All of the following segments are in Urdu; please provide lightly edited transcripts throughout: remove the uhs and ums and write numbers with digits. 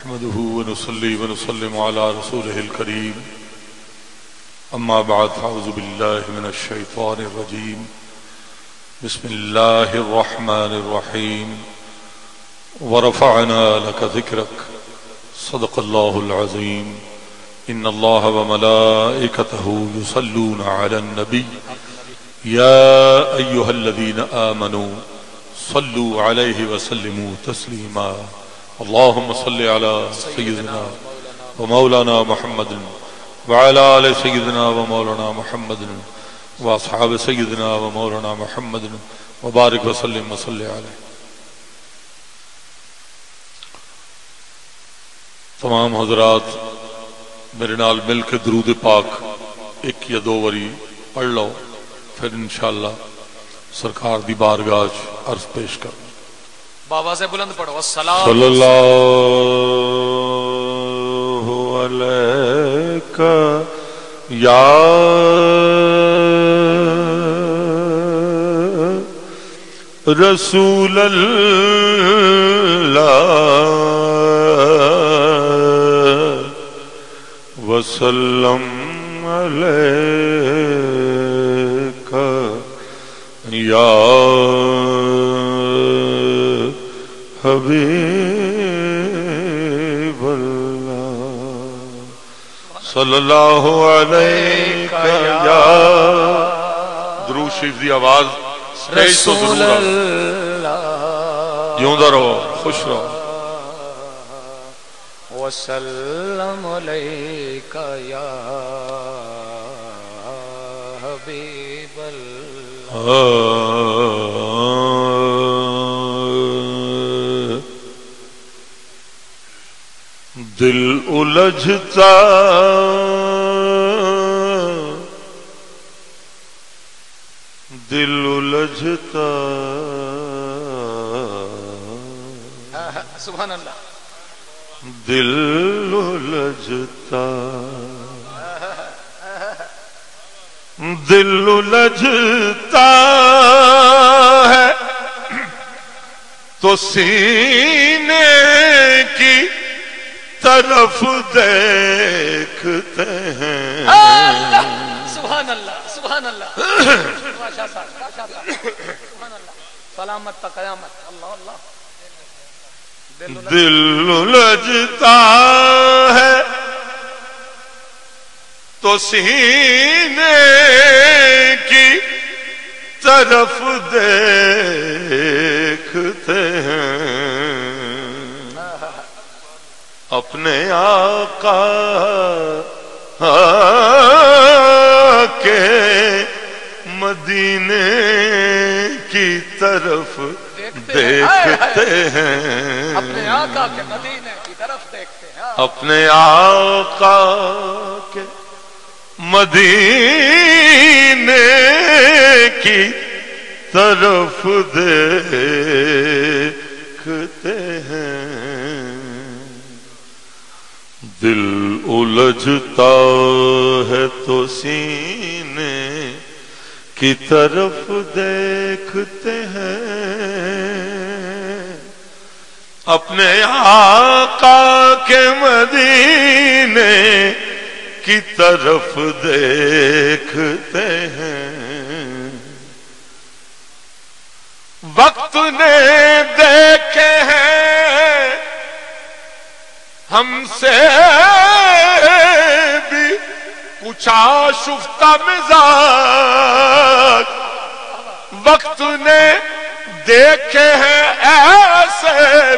نحمده ونصلي ونسلم على رسوله الكريم أما بعد فأعوذ بالله من الشيطان الرجيم بسم الله الرحمن الرحيم ورفعنا لك ذكرك صدق الله العظيم إن الله وملائكته يصلون على النبي يا أيها الذين آمنوا صلوا عليه وسلموا تسليما اللهم صل على سيدنا ومولانا محمد وعلى آل سيدنا ومولانا محمد واصحاب سيدنا ومولانا محمد وبارك وسلم وصل عليه. تمام حضرات میرے نال مل کے درود پاک ایک یا دو وری پڑھ لو، پھر انشاءاللہ سرکار دی بارگاہ عرض پیش کر. بابا سے بلند پڑھو السلام صلی اللہ علیہ یا رسول اللہ وسلم علیہ یا حبیب اللہ صلی اللہ علیہ یا درود شریف دی آواز رسول اللہ جیوندا رہو، خوش رہو. وسلم علیک یا حبیب دل الجھتا دل الجھتا سبحان اللہ. دل الجھتا دل الجھتا ہے تو سینے کی طرف دیکھتے ہیں. سبحان اللہ سبحان اللہ ماشاء اللہ سبحان اللہ. سلامت تا قیامت. اللہ اللہ. دل الجھتا ہے تو سینے کی طرف دیکھتے ہیں. اپنے آقا کے مدینے کی طرف دیکھتے ہیں. اپنے آقا کے مدینے کی طرف دیکھتے ہیں. اپنے آقا کے مدینے کی طرف دیکھتے ہیں. دل الجھتا ہے تو سینے کی طرف دیکھتے ہیں. اپنے آقا کے مدینے کی طرف دیکھتے ہیں. وقت نے دیکھے ہیں ہم سے بھی کچھ آشفتہ مزاج. وقت نے دیکھے ہیں ایسے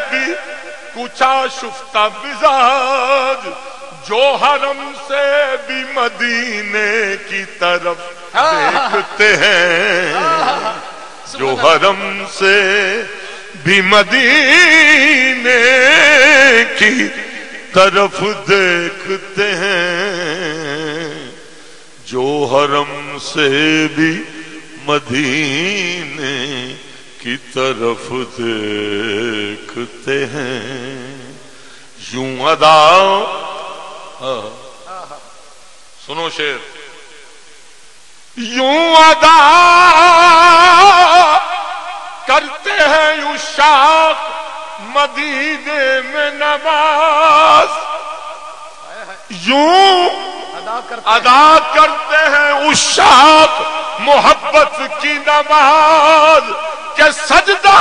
بھی کچھ آشفتہ مزاج جو حرم سے بھی مدینے کی طرف دیکھتے ہیں. جو حرم سے بھی مدینے کی طرف دیکھتے ہیں. جو حرم سے بھی مدینے کی طرف دیکھتے ہیں. یوں ادا سنو شعر. یوں ادا کرتے ہیں یوں شاخ مدینے میں نماز یوں ادا کرتے ہیں عشاق محبت کی نماز کہ سجدہ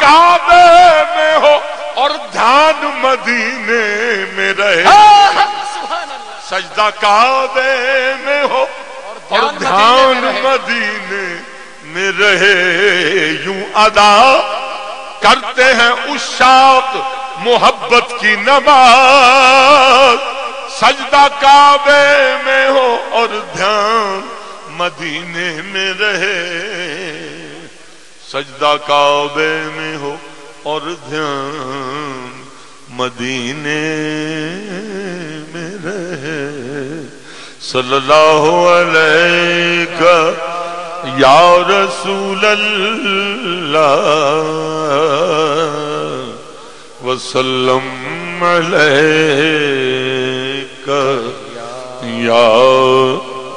کعبے میں ہو اور دھیان مدینے میں رہے. سجدہ کعبے میں ہو اور دھیان مدینے میں رہے. یوں ادا کرتے ہیں عشاق محبت کی نماز سجدہ کعبے میں ہو اور دھیان مدینے میں رہے. سجدہ کعبے میں ہو اور دھیان مدینے میں رہے. صلی اللہ علیہ یا رسول اللہ وسلم علیک یا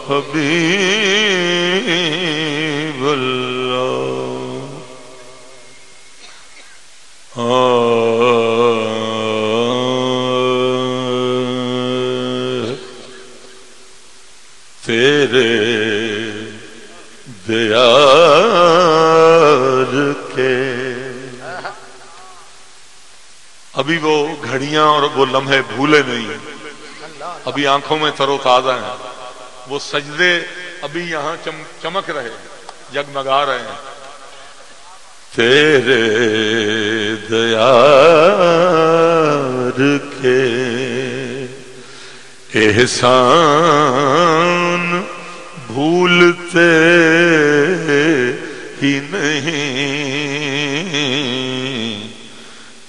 حبیب اللہ. تیرے دیار کے ابھی وہ گھڑیاں اور وہ لمحے بھولے نہیں ہیں. ابھی آنکھوں میں تر و تازہ ہیں. وہ سجدے ابھی یہاں چمک رہے ہیں, جگمگا رہے ہیں. تیرے دیار کے احسان بھولتے ہی نہیں.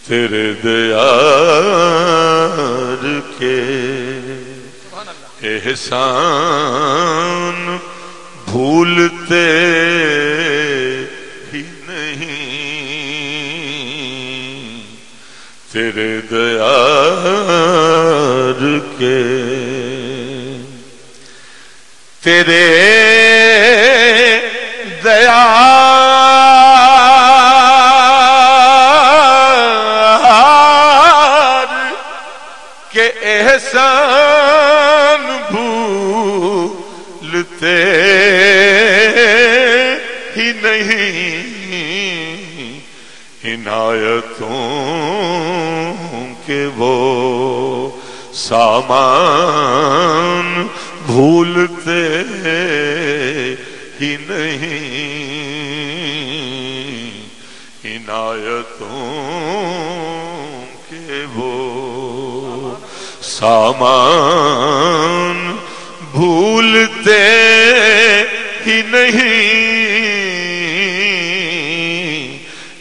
تیرے دیار کے احسان بھولتے ہی نہیں. تیرے دیار کے تیرے دیار کے احسان بھولتے ہی نہیں. عنایتوں کے وہ سامان بھولتے ہی نہیں. عنایتوں کے وہ سامان بھولتے ہی نہیں.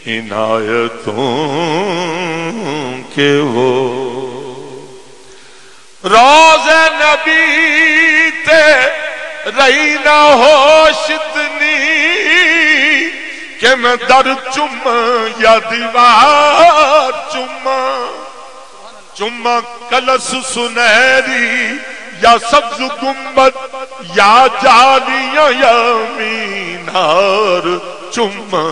عنایتوں کے وہ روزے نبی تے رہی نہ ہوش اتنی کہ میں در چوما یا دیوار چوما. چوما کلس سنہری یا سبز گنبد یا جالیاں یا مینار چوما.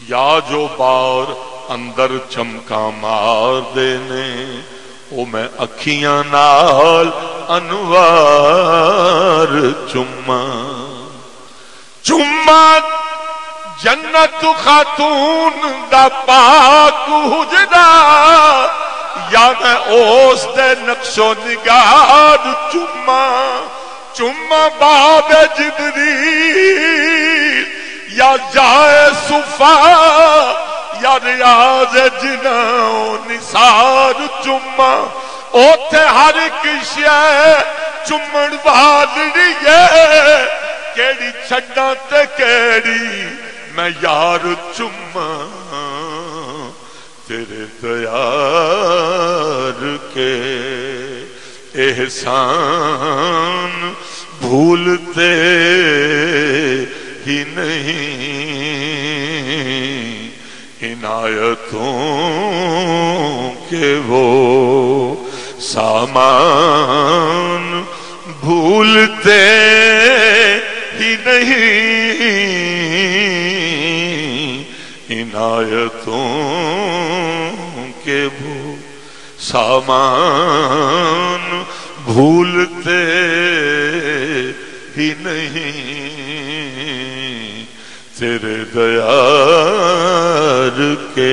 یا جو بار اندر چمکا مار دینے او میں اکھیاں نال انوار چوما. چوما جنت خاتون دا پاک حجرا یا میں اوس دے نقش و نگار چوما. چوما باب جبریل یا جائے صفا یا ریاض جناؤ نثار چوما. اوتھے ہر ایک شے چومن والڑی ہے کیڑی چھڈاں تے کیڑی میں یار چوما. تیرے دیار کے احسان بھولتے ہی نہیں. عنایتوں کے وہ سامان بھولتے ہی نہیں. عنایتوں کے وہ سامان بھولتے ہی نہیں تیرے دیار کے